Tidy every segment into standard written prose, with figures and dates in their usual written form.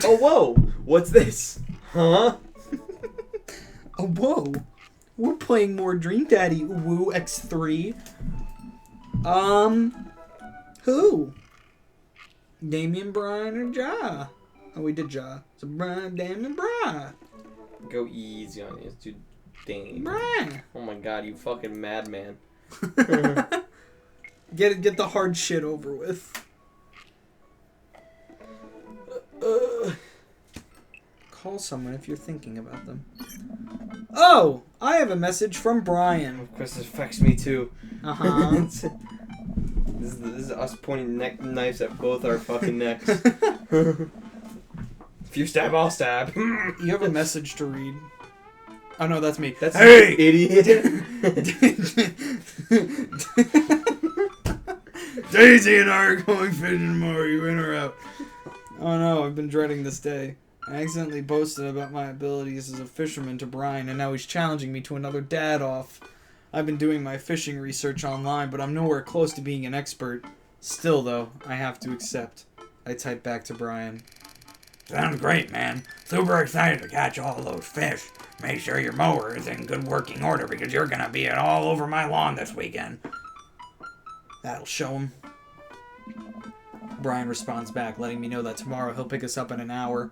Oh, whoa! What's this? Huh? Oh, whoa. We're playing more Dream Daddy Woo X3. Who? Damien, Brian, or Ja? Oh, we did Ja. So Brian, Damien, Brian. Go easy on these two things. Brian. Oh my god, you fucking madman. Get the hard shit over with. Call someone if you're thinking about them. Oh, I have a message from Brian. Of course, this affects me too. Uh-huh. This is us pointing knives at both our fucking necks. If you stab, I'll stab. You have a message to read. Oh no, that's me. That's hey, idiot. Daisy and I are going fishing tomorrow. You in or out? Oh no, I've been dreading this day. I accidentally boasted about my abilities as a fisherman to Brian, and now he's challenging me to another dad-off. I've been doing my fishing research online, but I'm nowhere close to being an expert. Still, though, I have to accept. I type back to Brian. Sounds great, man. Super excited to catch all those fish. Make sure your mower is in good working order because you're gonna be all over my lawn this weekend. That'll show him. Brian responds back, letting me know that tomorrow he'll pick us up in an hour.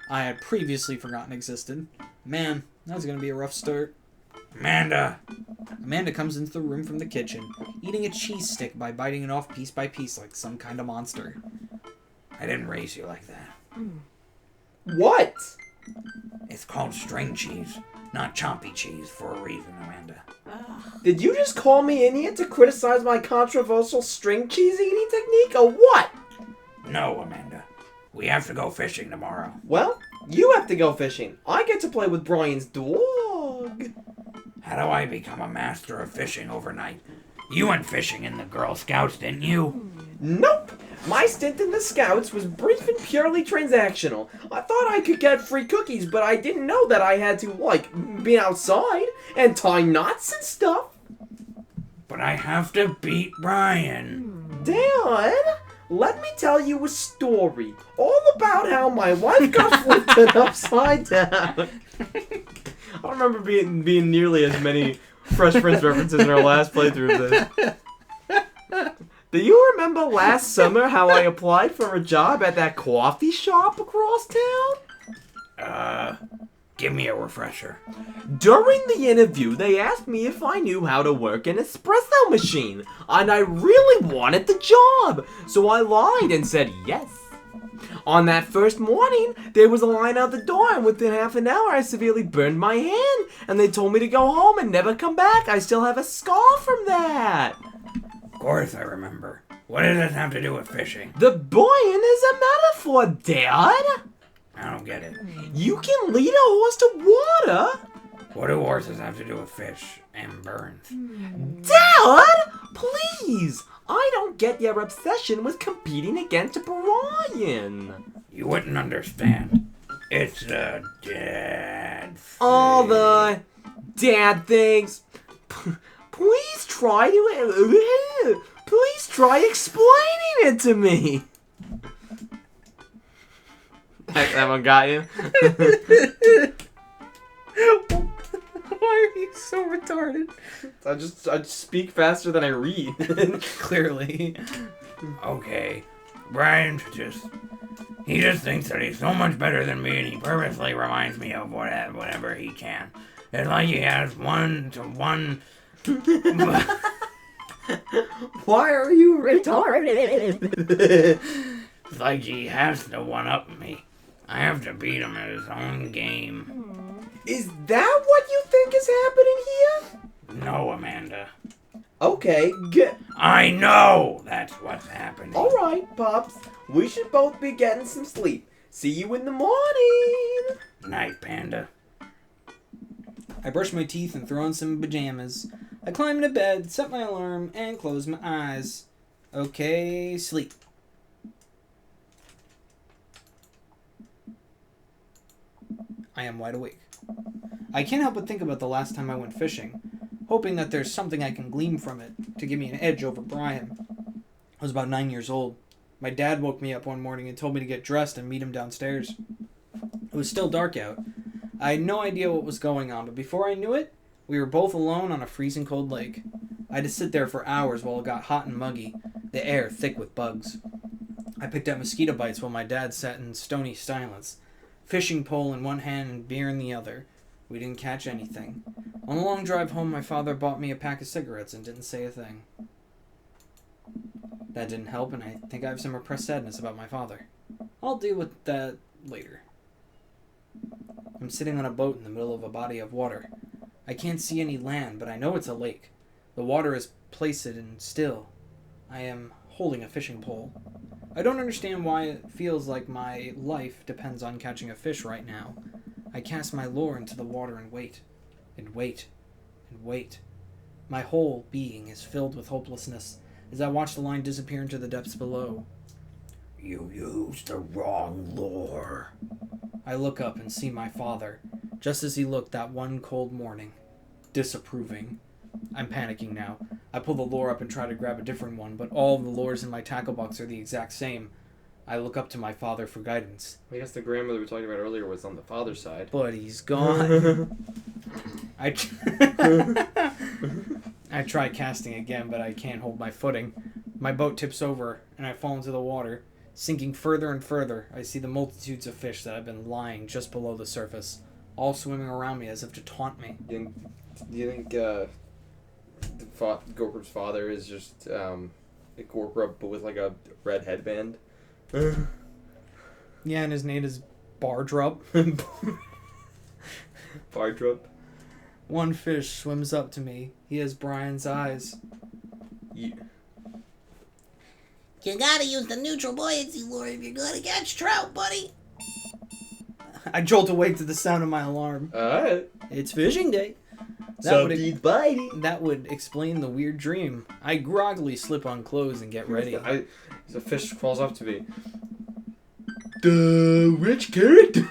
I had previously forgotten existed. Man, that's gonna be a rough start. Amanda comes into the room from the kitchen, eating a cheese stick by biting it off piece by piece like some kind of monster. I didn't raise you like that. What? It's called string cheese, not chompy cheese, for a reason, Amanda. Did you just call me in here to criticize my controversial string cheese eating technique, or what? No, Amanda. We have to go fishing tomorrow. Well, you have to go fishing. I get to play with Brian's dog. How do I become a master of fishing overnight? You went fishing in the Girl Scouts, didn't you? Nope. My stint in the Scouts was brief and purely transactional. I thought I could get free cookies, but I didn't know that I had to, be outside and tie knots and stuff. But I have to beat Brian. Dad, let me tell you a story all about how my wife got flipped upside down. I don't remember being nearly as many Fresh Prince references in our last playthrough of this. Do you remember last summer how I applied for a job at that coffee shop across town? Give me a refresher. During the interview, they asked me if I knew how to work an espresso machine, and I really wanted the job, so I lied and said yes. On that first morning, there was a line out the door, and within half an hour, I severely burned my hand, and they told me to go home and never come back. I still have a scar from that. Of course I remember. What does this have to do with fishing? The buoyant is a metaphor, Dad. I don't get it. You can lead a horse to water. What do horses have to do with fish and burns? Dad, please. I don't get your obsession with competing against Brian. You wouldn't understand. It's a dad thing. All the dad things. Please try explaining it to me. That one got you? Why are you so retarded? I just speak faster than I read. Clearly. Okay. Brian just thinks that he's so much better than me, and he purposely reminds me of whatever he can. It's like he has 1-to-1... Why are you retarded? It's like he has to one-up me. I have to beat him at his own game. Is that what you think is happening here? No, Amanda. Okay, good. I know that's what's happening. Alright, Pops. We should both be getting some sleep. See you in the morning. Night, Panda. I brush my teeth and throw on some pajamas. I climb into bed, set my alarm, and close my eyes. Okay, sleep. I am wide awake. I can't help but think about the last time I went fishing, hoping that there's something I can glean from it to give me an edge over Brian. I was about 9 years old. My dad woke me up one morning and told me to get dressed and meet him downstairs. It was still dark out. I had no idea what was going on, but before I knew it, we were both alone on a freezing cold lake. I had to sit there for hours while it got hot and muggy, the air thick with bugs. I picked up mosquito bites while my dad sat in stony silence, fishing pole in one hand and beer in the other. We didn't catch anything. On the long drive home, my father bought me a pack of cigarettes and didn't say a thing. That didn't help, and I think I have some repressed sadness about my father. I'll deal with that later. I'm sitting on a boat in the middle of a body of water. I can't see any land, but I know it's a lake. The water is placid and still. I am holding a fishing pole. I don't understand why it feels like my life depends on catching a fish right now. I cast my lure into the water and wait. And wait. And wait. My whole being is filled with hopelessness as I watch the line disappear into the depths below. You used the wrong lure. I look up and see my father, just as he looked that one cold morning, disapproving. I'm panicking now. I pull the lure up and try to grab a different one, but all of the lures in my tackle box are the exact same. I look up to my father for guidance. I guess the grandmother we were talking about earlier was on the father's side. But he's gone. I try casting again, but I can't hold my footing. My boat tips over, and I fall into the water. Sinking further and further, I see the multitudes of fish that have been lying just below the surface, all swimming around me as if to taunt me. Do you think Gorkrup's father is just a Gorkrup but with like a red headband? Yeah, and his name is Bardrup. Bardrup? One fish swims up to me. He has Brian's eyes. Yeah. You gotta use the neutral buoyancy lure if you're gonna catch trout, buddy. I jolt awake to the sound of my alarm. Alright. It's fishing day. Somebody's biting. That would explain the weird dream. I groggily slip on clothes and get ready. The fish crawls up to me. The rich character.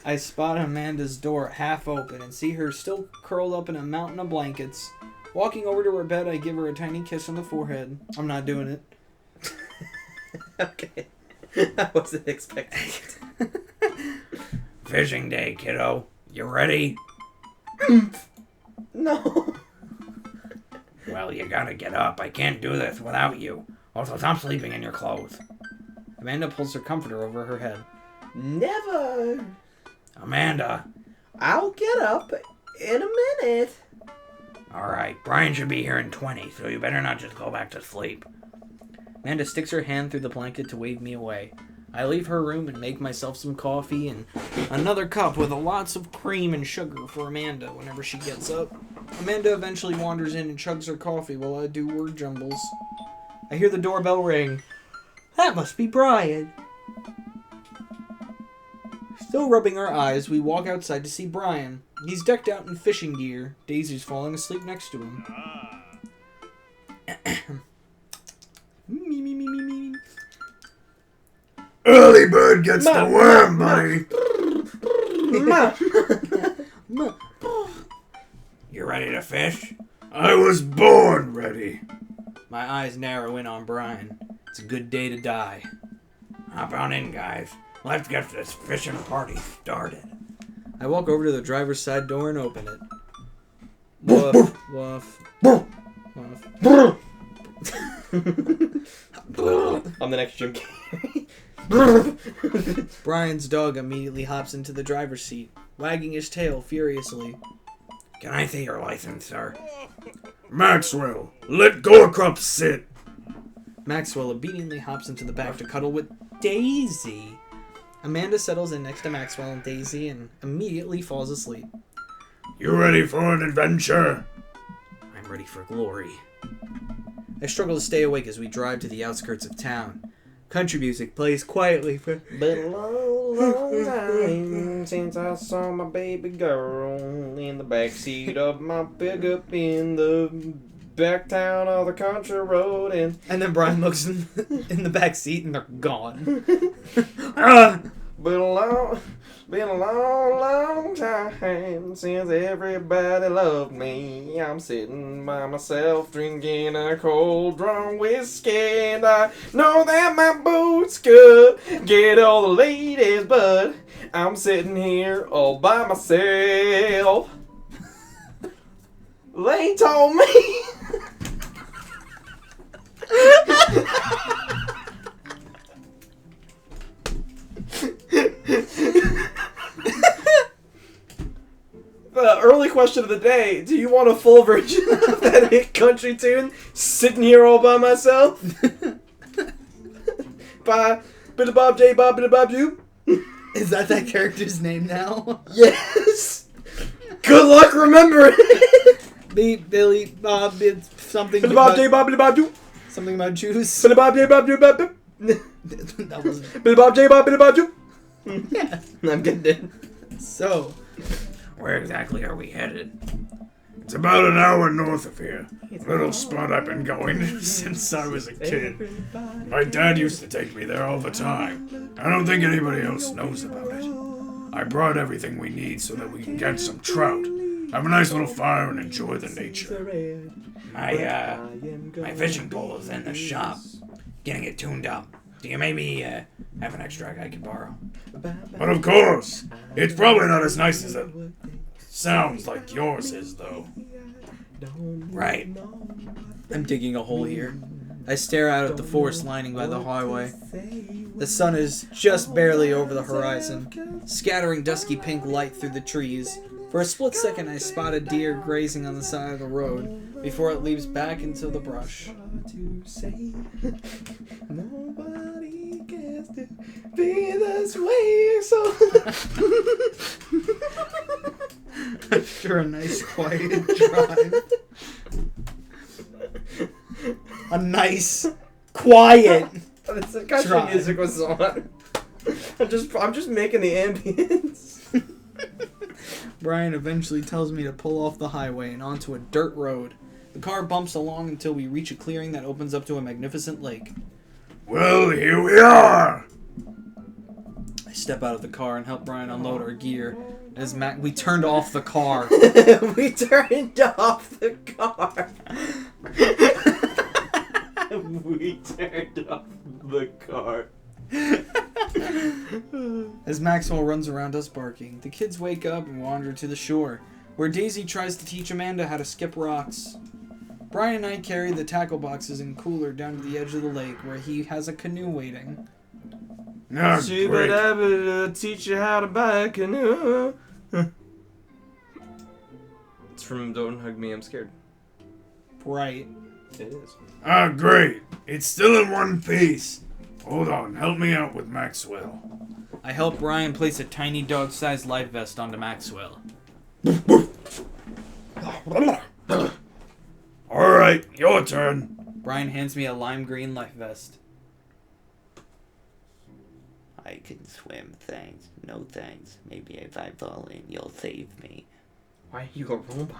I spot Amanda's door half open and see her still curled up in a mountain of blankets. Walking over to her bed, I give her a tiny kiss on the forehead. I'm not doing it. Okay. I wasn't expecting it. Fishing day, kiddo. You ready? No. Well, you gotta get up. I can't do this without you. Also, stop sleeping in your clothes. Amanda pulls her comforter over her head. Never. Amanda. I'll get up in a minute. Alright, Brian should be here in 20, so you better not just go back to sleep. Amanda sticks her hand through the blanket to wave me away. I leave her room and make myself some coffee and another cup with lots of cream and sugar for Amanda whenever she gets up. Amanda eventually wanders in and chugs her coffee while I do word jumbles. I hear the doorbell ring. That must be Brian. Still rubbing our eyes, we walk outside to see Brian. He's decked out in fishing gear. Daisy's falling asleep next to him. Me. Early bird gets the worm, buddy. You ready to fish? I was born ready. My eyes narrow in on Brian. It's a good day to die. Hop on in, guys. Let's get this fishing party started. I walk over to the driver's side door and open it. Woof, woof, woof. I'm the next Jim Carrey. Brian's dog immediately hops into the driver's seat, wagging his tail furiously. Can I see your license, sir? Maxwell, let Gorkrup sit. Maxwell obediently hops into the back to cuddle with Daisy. Amanda settles in next to Maxwell and Daisy and immediately falls asleep. You ready for an adventure? I'm ready for glory. I struggle to stay awake as we drive to the outskirts of town. Country music plays quietly for... Been a long, long time since I saw my baby girl in the backseat of my pickup in the back town of the country road. And then Brian looks in the back seat and they're gone. been a long, Been a long, long time since everybody loved me. I'm sitting by myself drinking a cold drum whiskey, and I know that my boots could get all the ladies, but I'm sitting here all by myself. Leighton told me. The early question of the day: do you want a full version of that hit country tune? Sitting here all by myself. By Billy Bob J. Bob Billy Bob you. Is that character's name now? Yes. Good luck remembering. Billy Bob. It's something. Billy Bob J. Bob Billy Bob you. Something about juice. Billy Bob J. Bob J. Bob. That was. Billy Bob J. Bob Billy Bob you. Yeah. I'm getting it. So. Where exactly are we headed? It's about an hour north of here. Little spot I've been going since I was a kid. My dad used to take me there all the time. I don't think anybody else knows about it. I brought everything we need so that we can catch some trout, have a nice little fire, and enjoy the nature. My fishing pole is in the shop, getting it tuned up. Do you maybe have an extra I could borrow? But of course, it's probably not as nice as it sounds like yours is, though. Right. I'm digging a hole here. I stare out at the forest lining by the highway. The sun is just barely over the horizon, scattering dusky pink light through the trees. For a split second, I spot a deer grazing on the side of the road before it leaps back into the brush. Nobody cares to be this way, so. After a nice quiet drive. A nice quiet It's the country drive. music was on. I'm just making the ambience. Brian eventually tells me to pull off the highway and onto a dirt road. The car bumps along until we reach a clearing that opens up to a magnificent lake. Well, here we are! I step out of the car and help Brian unload our gear. As we turned off the car. We turned off the car. We turned off the car. As Maxwell runs around us barking, the kids wake up and wander to the shore, where Daisy tries to teach Amanda how to skip rocks. Brian and I carry the tackle boxes and cooler down to the edge of the lake, where he has a canoe waiting. Ah, She would great. have to teach you how to buy a canoe. It's from Don't Hug Me, I'm Scared. Right. It is. Ah, great. It's still in one piece. Hold on, help me out with Maxwell. I help Brian place a tiny dog-sized life vest onto Maxwell. Alright, your turn. Brian hands me a lime green life vest. I can swim, thanks. No thanks. Maybe if I fall in, you'll save me. Why are you a robot?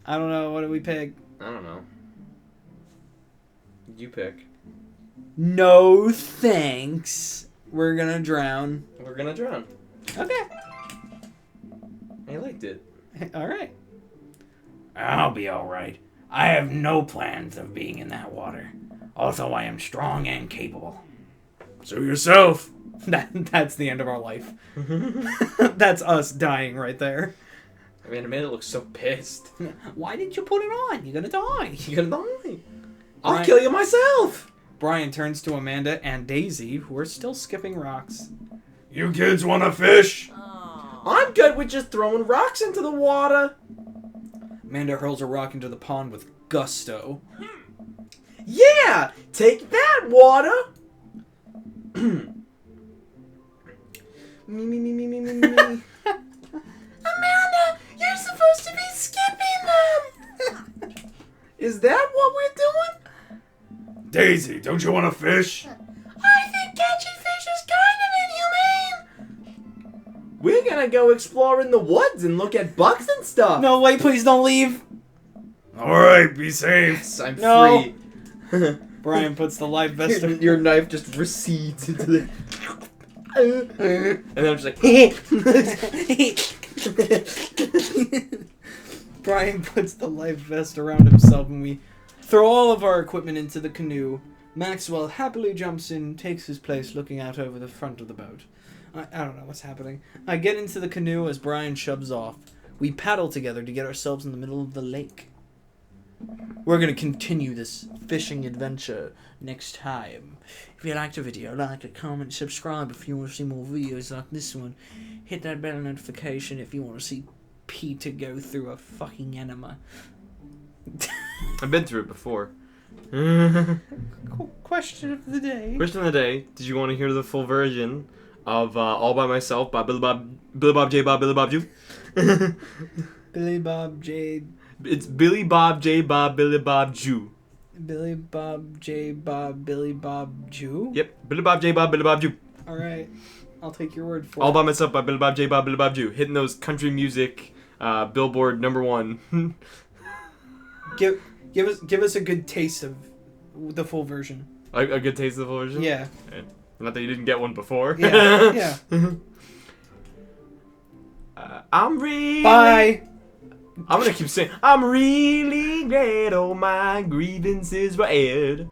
I don't know. What do we pick? I don't know. You pick. No thanks. We're gonna drown. We're gonna drown. Okay. I liked it. Alright. I'll be alright. I have no plans of being in that water. Also, I am strong and capable. Suit yourself. That's the end of our life. That's us dying right there. I mean, Amanda looks so pissed. Why didn't you put it on? You're gonna die. You're gonna die. I'll Brian- kill you myself. Brian turns to Amanda and Daisy, who are still skipping rocks. You kids wanna fish? I'm good with just throwing rocks into the water. Amanda hurls a rock into the pond with gusto. Yeah, take that, water. Me. Amanda, you're supposed to be skipping them. Is that what we're doing? Daisy, don't you wanna fish? I think catching fish is kind of inhumane. We're gonna go explore in the woods and look at bugs and stuff. No, wait, please don't leave. Alright, be safe. Yes, I'm No. free. Brian puts the life vest on. Your knife just recedes into the... And then I'm just like, Brian puts the life vest around himself and we throw all of our equipment into the canoe. Maxwell happily jumps in, takes his place looking out over the front of the boat. I don't know what's happening. I get into the canoe as Brian shoves off. We paddle together to get ourselves in the middle of the lake. We're going to continue this fishing adventure next time. If you liked the video, like it, comment, subscribe if you want to see more videos like this one. Hit that bell notification if you want to see Peter go through a fucking enema. I've been through it before. Question of the day. Question of the day. Did you want to hear the full version of All By Myself by Billy Bob J. Bob, Billy Bob Jew? Billy Bob J. It's Billy Bob J. Bob, Billy Bob Jew. Billy Bob J. Bob Billy Bob Jew? Yep, Billy Bob J. Bob, Billy Bob Jew. Alright, I'll take your word for All it. By Myself by Billy Bob J. Bob, Billy Bob Jew. Hitting those country music Billboard #1. Give us a good taste of the full version. A good taste of the full version? Yeah. Not that you didn't get one before. Yeah. I'm really... Bye! I'm gonna keep saying, I'm really glad all my grievances were aired.